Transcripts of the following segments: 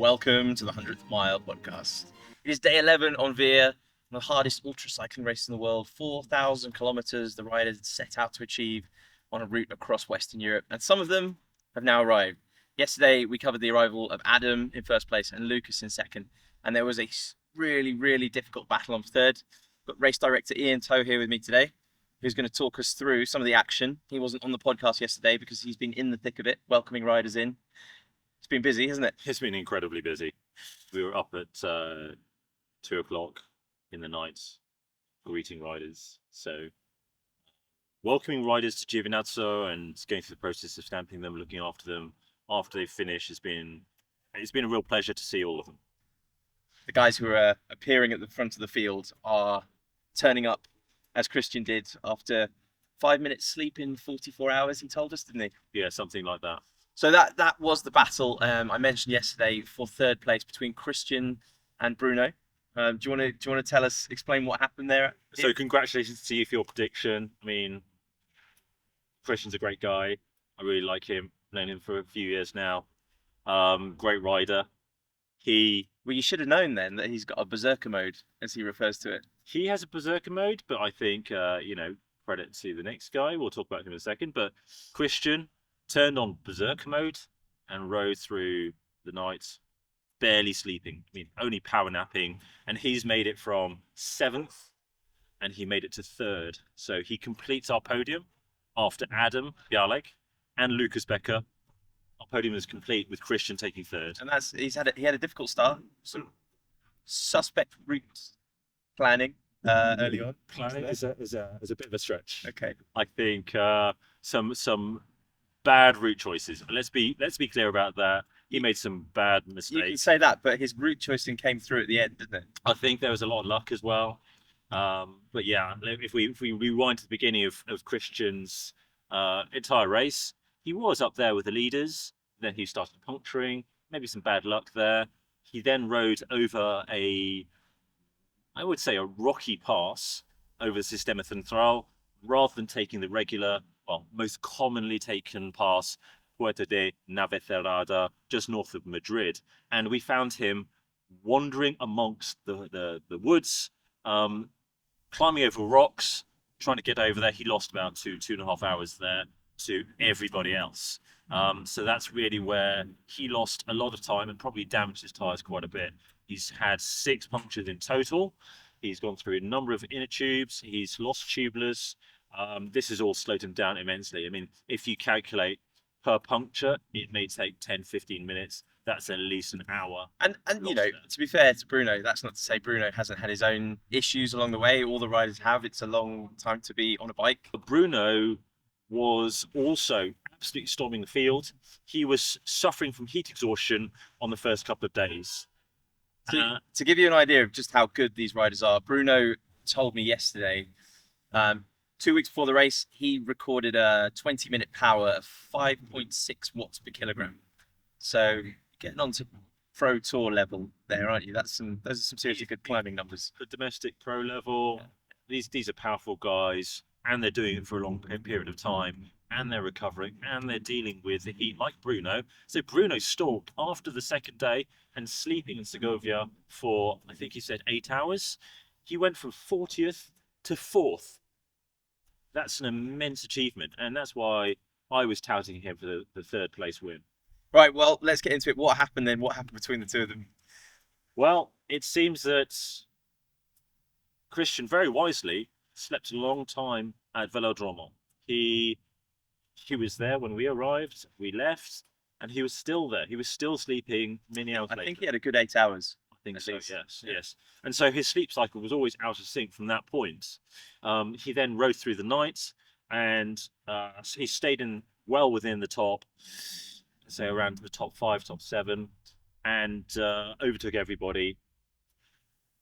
welcome to the 100th Mile podcast. It is day 11 on Veer, the hardest ultra cycling race in the world. 4,000 kilometers the riders set out to achieve on a route across Western Europe, and some of them have now arrived. Yesterday, we covered the arrival of Adam in first place and Lucas in second, and there was a really difficult battle on third. Got race director Ian Toe here with me today, who's going to talk us through some of the action. He wasn't on the podcast yesterday because he's been in the thick of it, welcoming riders in. It's been busy, hasn't it? It's been incredibly busy. We were up at 2 o'clock in the night greeting riders. So welcoming riders to Giovinazzo and going through the process of stamping them, looking after them after they finish it's been a real pleasure to see all of them. The guys who are appearing at the front of the field are turning up as Krystian did after 5 minutes sleep in 44 hours, he told us, didn't he? Yeah, something like that. So that was the battle I mentioned yesterday for third place between Krystian and Bruno. Do you want to tell us, explain what happened there? So congratulations to you for your prediction. I mean, Krystian's a great guy. I really like him. Known him for a few years now. Great rider. Well, you should have known then that he's got a berserker mode, as he refers to it. He has a berserker mode, but I think credit to the next guy. We'll talk about him in a second. But Krystian turned on berserker mode and rode through the night, barely sleeping. I mean, only power napping, and he's made it from 7th, and he made it to 3rd. So he completes our podium after Adam Bialek and Lucas Becker. Our podium is complete with Krystian taking 3rd. And he had a difficult start. Some suspect route planning early on. Planning is a bit of a stretch. Okay. I think some bad route choices. Let's be clear about that. He made some bad mistakes. You can say that, but his route choosing came through at the end, didn't it? I think there was a lot of luck as well. But yeah, if we rewind to the beginning of Krystian's entire race, he was up there with the leaders. Then he started puncturing. Maybe some bad luck there. He then rode over a rocky pass over the Sistema Central, rather than taking the regular, most commonly taken pass, Puerta de Navacerrada, just north of Madrid. And we found him wandering amongst the woods, climbing over rocks, trying to get over there. He lost about 2.5 hours there to everybody else. So that's really where he lost a lot of time and probably damaged his tyres quite a bit. He's had 6 punctures in total. He's gone through a number of inner tubes. He's lost tubulars. This has all slowed him down immensely. I mean, if you calculate per puncture, it may take 10-15 minutes. That's at least an hour. And to be fair to Bruno, that's not to say Bruno hasn't had his own issues along the way. All the riders have. It's a long time to be on a bike. But Bruno was also absolutely storming the field. He was suffering from heat exhaustion on the first couple of days. To give you an idea of just how good these riders are, Bruno told me yesterday, 2 weeks before the race, he recorded a 20-minute power of 5.6 watts per kilogram. So getting on to pro tour level there, aren't you? Those are some seriously good climbing numbers. The domestic pro level, these are powerful guys, and they're doing it for a long period of time, and they're recovering, and they're dealing with the heat like Bruno. So Bruno stalked after the second day and sleeping in Segovia for, I think he said 8 hours. He went from 40th to 4th. That's an immense achievement, and that's why I was touting him for the 3rd place win. Right, well, let's get into it. What happened then? What happened between the two of them? Well, it seems that Krystian very wisely slept a long time at Velodromo. He was there when we arrived, we left, and he was still there. He was still sleeping many hours later. I think he had a good 8 hours. I think so, yes. And so his sleep cycle was always out of sync from that point. He then rode through the night, and he stayed well within the top, say around the top 5, top 7, and overtook everybody.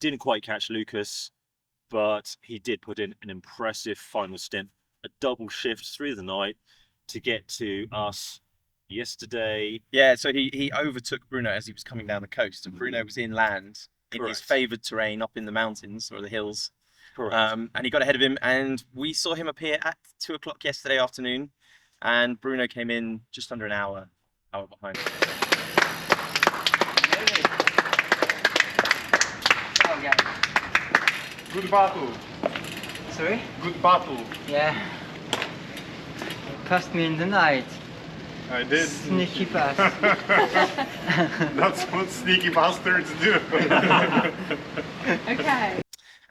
Didn't quite catch Lucas, but he did put in an impressive final stint, a double shift through the night to get to us yesterday. Yeah, so he overtook Bruno as he was coming down the coast, and Bruno was inland in his favoured terrain up in the mountains or the hills. Correct. And he got ahead of him, and we saw him appear at 2 o'clock yesterday afternoon, and Bruno came in just under an hour behind. Oh, yeah. Good battle. Sorry? Good battle. Yeah. Passed me in the night. I did. Sneaky pass. That's what sneaky bastards do. Okay.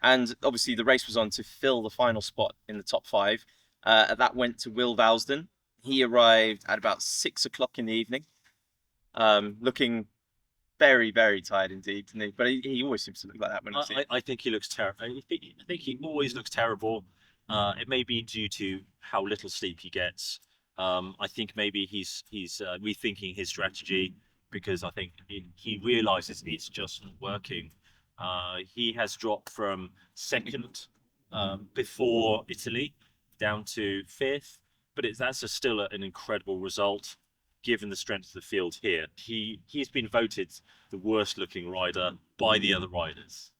And obviously the race was on to fill the final spot in the top 5. That went to Will Vousden. He arrived at about 6 o'clock in the evening, looking very, very tired indeed, didn't he? But he always seems to look like that when I see him. I think he looks terrible. I think he always looks terrible. It may be due to how little sleep he gets. I think maybe he's rethinking his strategy because I think he realizes it's just not working. He has dropped from second before Italy down to 5th, but that's still an incredible result given the strength of the field here. He's been voted the worst looking rider by the other riders.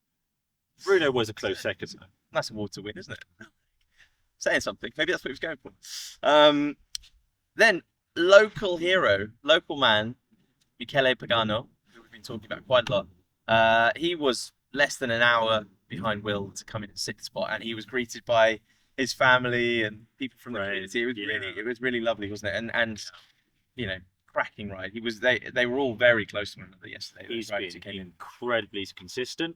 Bruno was a close second. Nice award to win, isn't it? Saying something. Maybe that's what he was going for. Then, local hero, local man, Michele Pagano, who we've been talking about quite a lot. He was less than an hour behind Will to come in at 6th spot, and he was greeted by his family and people from the community. It was really lovely, wasn't it? And you know, cracking ride. They were all very close to one another yesterday. He's been incredibly consistent.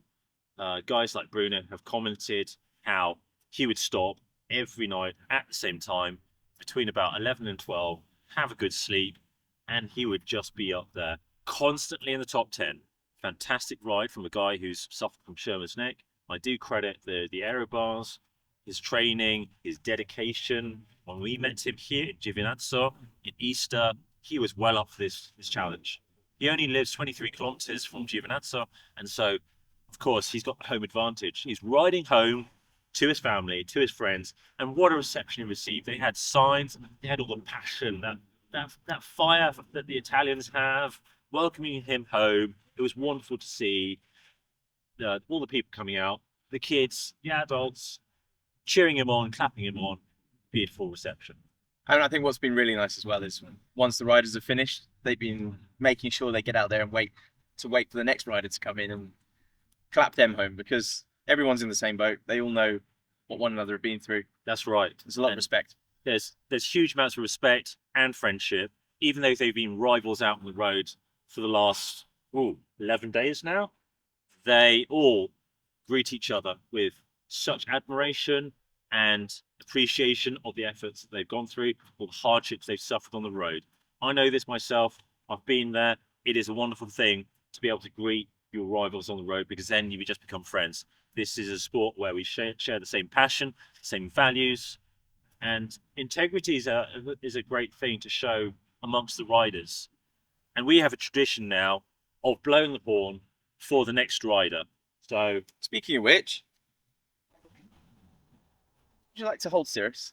Guys like Bruno have commented how he would stop every night at the same time between about 11 and 12, have a good sleep, and he would just be up there constantly in the top 10. Fantastic ride from a guy who's suffered from Sherman's neck. I do credit the aero bars, his training, his dedication. When we met him here in Giovinazzo in Easter, he was well up for this challenge. He only lives 23 kilometers from Giovinazzo, and so, of course, he's got the home advantage. He's riding home to his family, to his friends, and what a reception he received. They had signs, they had all the passion, that fire that the Italians have, welcoming him home. It was wonderful to see all the people coming out, the kids, the adults, cheering him on, clapping him on. Beautiful reception. And I think what's been really nice as well is once the riders have finished, they've been making sure they get out there and wait for the next rider to come in and clap them home, because everyone's in the same boat. They all know what one another have been through. That's right. There's a lot of respect. There's huge amounts of respect and friendship, even though they've been rivals out on the road for the last 11 days now. They all greet each other with such admiration and appreciation of the efforts that they've gone through, all the hardships they've suffered on the road. I know this myself. I've been there. It is a wonderful thing to be able to greet your rivals on the road, because then you just become friends. This is a sport where we share the same passion, same values, and integrity is a great thing to show amongst the riders. And we have a tradition now of blowing the horn for the next rider. So, speaking of which, would you like to hold Cirrus?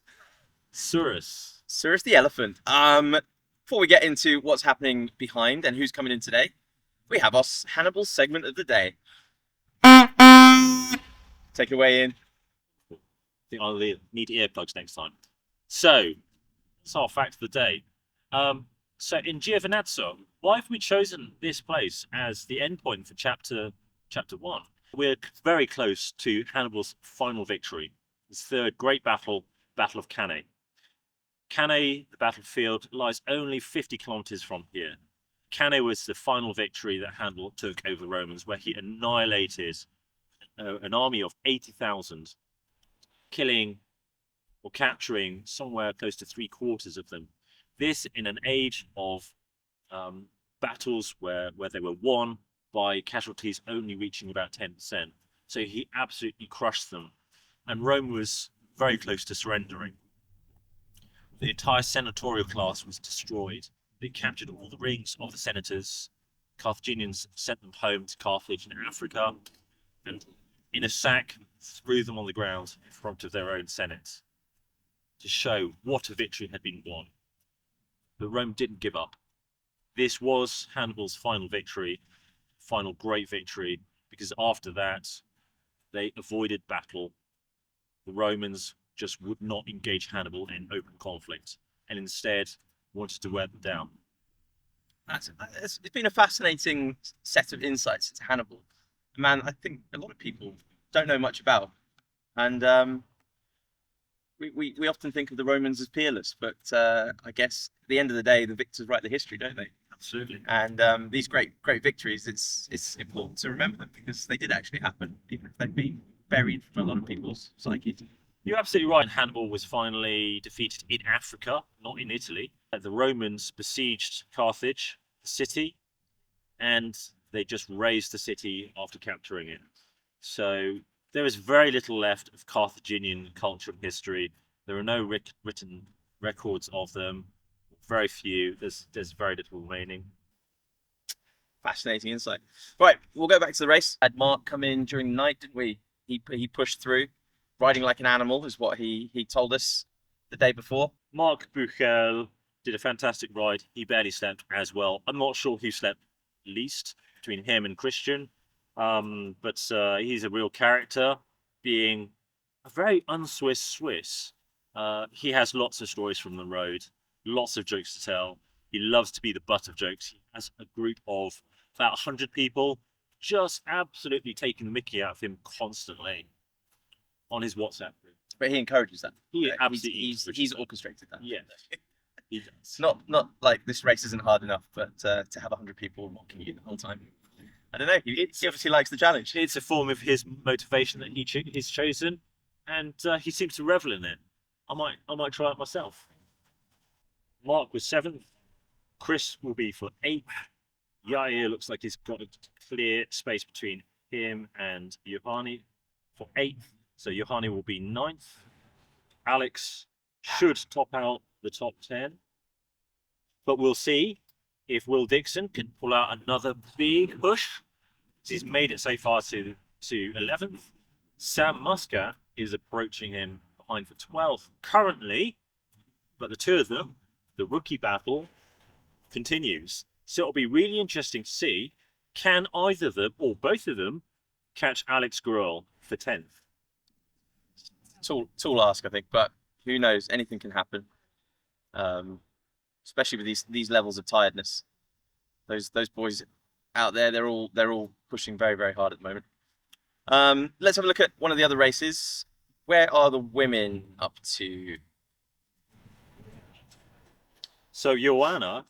Cirrus the elephant. Before we get into what's happening behind and who's coming in today, we have our Hannibal segment of the day. Take it away, Ian. I think I'll need earplugs next time. So, that's our fact of the day. So in Giovinazzo, why have we chosen this place as the endpoint for chapter 1? We're very close to Hannibal's final victory, his third great battle, Battle of Cannae. Cannae, the battlefield, lies only 50 kilometers from here. Cannae was the final victory that Hannibal took over the Romans, where he annihilated an army of 80,000, killing or capturing somewhere close to 3/4 of them. This in an age of battles where they were won by casualties only reaching about 10%. So he absolutely crushed them. And Rome was very close to surrendering. The entire senatorial class was destroyed. They captured all the rings of the senators. Carthaginians sent them home to Carthage in Africa, and in a sack threw them on the ground in front of their own senate to show what a victory had been won. But Rome didn't give up. This was Hannibal's final victory, final great victory, because after that, they avoided battle. The Romans just would not engage Hannibal in open conflict, and instead wanted to wear them down. It's been a fascinating set of insights into Hannibal, a man I think a lot of people don't know much about. And we often think of the Romans as peerless, but I guess at the end of the day, the victors write the history, don't they? Absolutely. And these great victories, it's important to remember them because they did actually happen, even if they've been buried from a lot of people's psyche. You're absolutely right. Hannibal was finally defeated in Africa, not in Italy. The Romans besieged Carthage, the city, and they just razed the city after capturing it. So there is very little left of Carthaginian culture and history. There are no written records of them. Very few. There's very little remaining. Fascinating insight. Right, we'll go back to the race. Had Mark come in during the night, didn't we? He pushed through, riding like an animal, is what he told us the day before. Mark Buchel did a fantastic ride. He barely slept as well. I'm not sure who slept least between him and Krystian, but he's a real character, being a very un-Swiss Swiss. He has lots of stories from the road, lots of jokes to tell. He loves to be the butt of jokes. He has a group of about 100 people just absolutely taking the mickey out of him constantly on his WhatsApp group. But he encourages that. He Yeah, absolutely he's orchestrated that. Yeah, he does. It's not like this race isn't hard enough, but to have 100 people mocking you the whole time. I don't know. He obviously likes the challenge. It's a form of his motivation that he's chosen, and he seems to revel in it. I might try it myself. Mark was 7th. Chris will be for 8th. Yair looks like he's got a clear space between him and Yohani for 8th. So Yohani will be 9th. Alex should top out the top 10. But we'll see if Will Dixon can pull out another big push. He's made it so far to 11th. Sam Muscat is approaching him behind for 12th currently. But the two of them, the rookie battle continues. So it'll be really interesting to see, can either of them or both of them catch Alex Gruel for 10th? Tall ask, I think, but who knows? Anything can happen. Especially with these levels of tiredness. Those boys out there, they're all pushing very, very hard at the moment. Let's have a look at one of the other races. Where are the women up to? So Joanna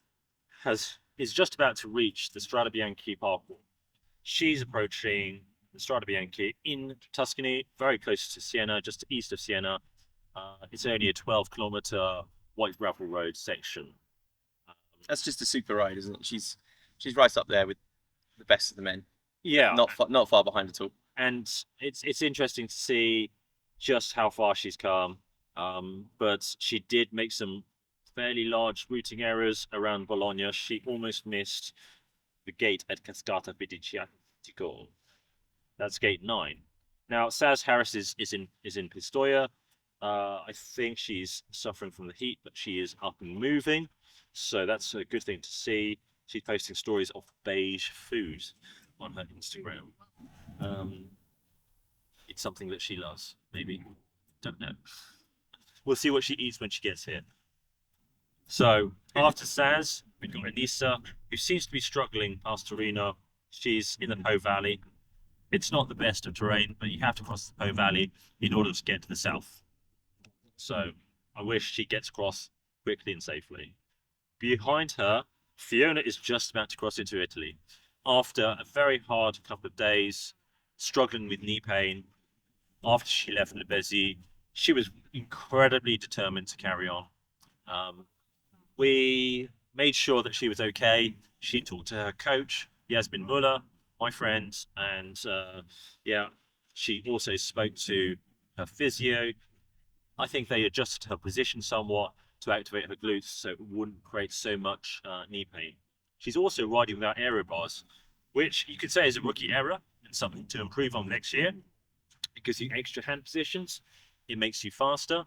is just about to reach the Strada Bianchi parkour. She's approaching the Strada Bianchi in Tuscany, very close to Siena, just east of Siena. It's only a 12-kilometer white gravel road section. That's just a super ride, isn't it? She's right up there with the best of the men. Yeah, Not far behind at all. and it's interesting to see just how far she's come. But she did make some fairly large routing errors around Bologna. She almost missed the gate at Cascata Pidiciatico. That's gate 9. Now Saz Harris is in Pistoia. I think she's suffering from the heat, but she is up and moving, so that's a good thing to see. She's posting stories of beige food on her Instagram. It's something that she loves, maybe. Don't know. We'll see what she eats when she gets here. So after Saz, we've got Anissa, who seems to be struggling past Torino. She's in the Po Valley. It's not the best of terrain, but you have to cross the Po Valley in order to get to the south. So I wish she gets across quickly and safely. Behind her, Fiona is just about to cross into Italy. After a very hard couple of days, struggling with knee pain, after she left Libesi, she was incredibly determined to carry on. We made sure that she was okay. She talked to her coach, Yasmin Muller, my friend, and she also spoke to her physio. I think they adjusted her position somewhat to activate her glutes so it wouldn't create so much knee pain. She's also riding without aero bars, which you could say is a rookie error and something to improve on next year, because the extra hand positions, it makes you faster.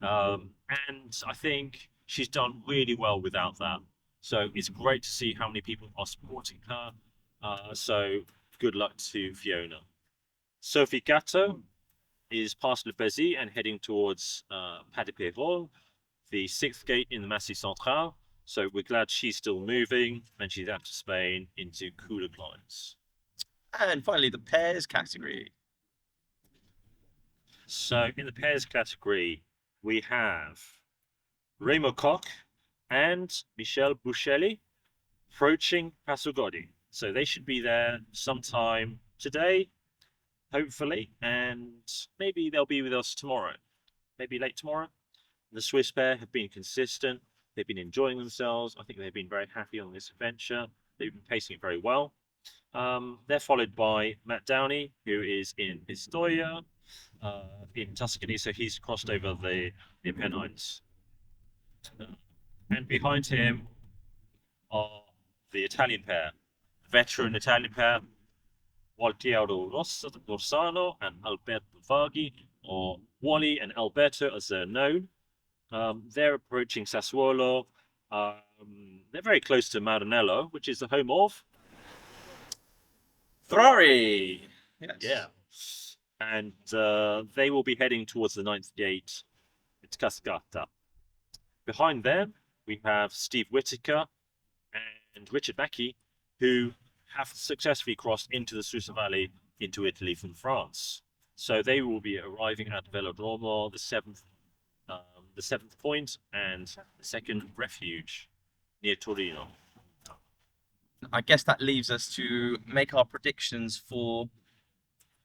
And I think she's done really well without that. So it's great to see how many people are supporting her. So good luck to Fiona. Sophie Gatto is past Libesi and heading towards Pas de Pérol, the 6th gate in the Massif Central. So we're glad she's still moving, and she's out to Spain into cooler climes. And finally, the pairs category. So in the pairs category, we have Remo Koch and Michel Bouchelli approaching Pasugodi. So they should be there sometime today, hopefully, and maybe they'll be with us tomorrow, maybe late tomorrow. The Swiss pair have been consistent. They've been enjoying themselves. I think they've been very happy on this adventure. They've been pacing it very well. They're followed by Matt Downey, who is in Pistoia, in Tuscany, so he's crossed over the Apennines. And behind him are the Italian pair, veteran Italian pair, Waltiero Rossano and Alberto Vaghi, or Wally and Alberto as they're known. They're approaching Sassuolo. They're very close to Maranello, which is the home of Ferrari. Yes. Yeah. And they will be heading towards the 9th gate at Cascata. Behind them, we have Steve Whittaker and Richard Mackey, who have successfully crossed into the Susa Valley into Italy from France. So they will be arriving at Velodromo, the seventh point and the second refuge near Torino. I guess that leaves us to make our predictions for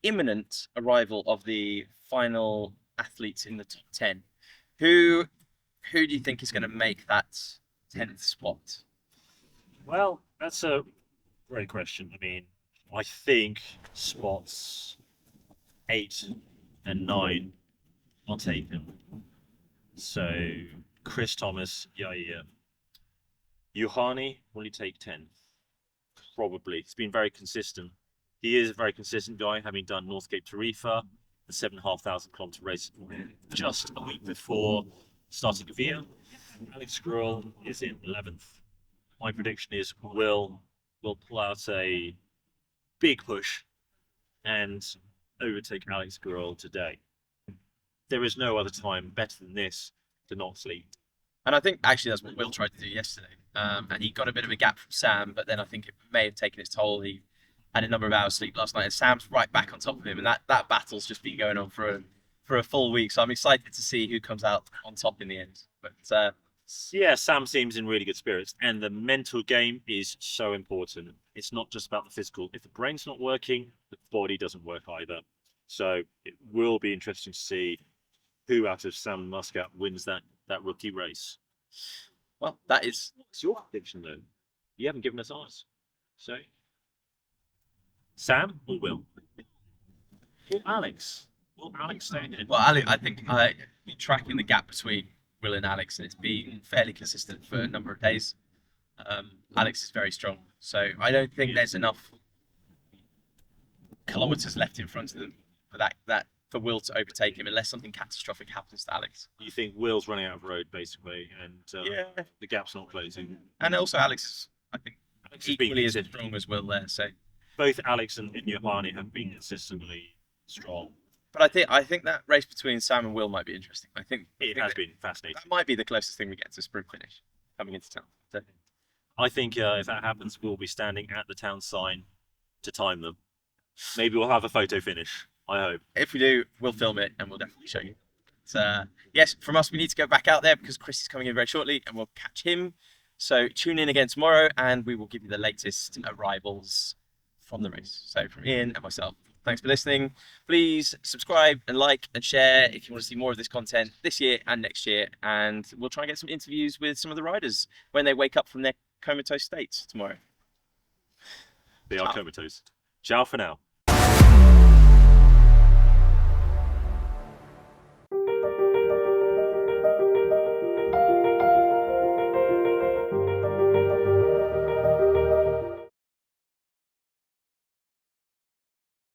imminent arrival of the final athletes in the top 10. Who do you think is going to make that 10th spot? Well, that's a great question. I mean, I think spots 8 and 9 are taken. So, Chris Thomas, Yair. Yohani, will he take 10th? Probably. He's been very consistent. He is a very consistent guy, having done Northgate Tarifa, the 7,500 kilometer race just a week before starting Gavia. Alex Gruel is in 11th. My prediction is will pull out a big push and overtake Alex Gruel today. There is no other time better than this to not sleep. And I think actually that's what Will tried to do yesterday. And he got a bit of a gap from Sam, but then I think it may have taken its toll. He had a number of hours sleep last night, and Sam's right back on top of him. And that battle's just been going on for a full week. So I'm excited to see who comes out on top in the end. But yeah, Sam seems in really good spirits, and the mental game is so important. It's not just about the physical. If the brain's not working, the body doesn't work either. So it will be interesting to see who out of Sam and Muscat wins that rookie race. well, that is What's your prediction, though? You haven't given us ours. So, Sam or Will? Or Alex? Will Alex stay in? well. Alex, I think I've been tracking the gap between Will and Alex, and it's been fairly consistent for a number of days. Alex is very strong, so I don't think there's enough kilometers left in front of them for Will to overtake him, unless something catastrophic happens to Alex. You think Will's running out of road, basically, and Yeah, the gap's not closing. and also Alex, I think, Alex has been equally as consistent. strong as Will there. So, Both Alex and Yohani have been consistently strong. but I think that race between Sam and Will might be interesting. I think It has been fascinating. that might be the closest thing we get to a sprint finish coming into town. So, I think if that happens, we'll be standing at the town sign to time them. Maybe we'll have a photo finish. I hope. if we do, we'll film it and we'll definitely show you. So, yes, from us, we need to go back out there because Chris is coming in very shortly and we'll catch him. So tune in again tomorrow and we will give you the latest arrivals from the race. So from Ian and myself, thanks for listening. Please subscribe and like and share if you want to see more of this content this year and next year. And we'll try and get some interviews with some of the riders when they wake up from their comatose states tomorrow. They are comatose. Ciao for now.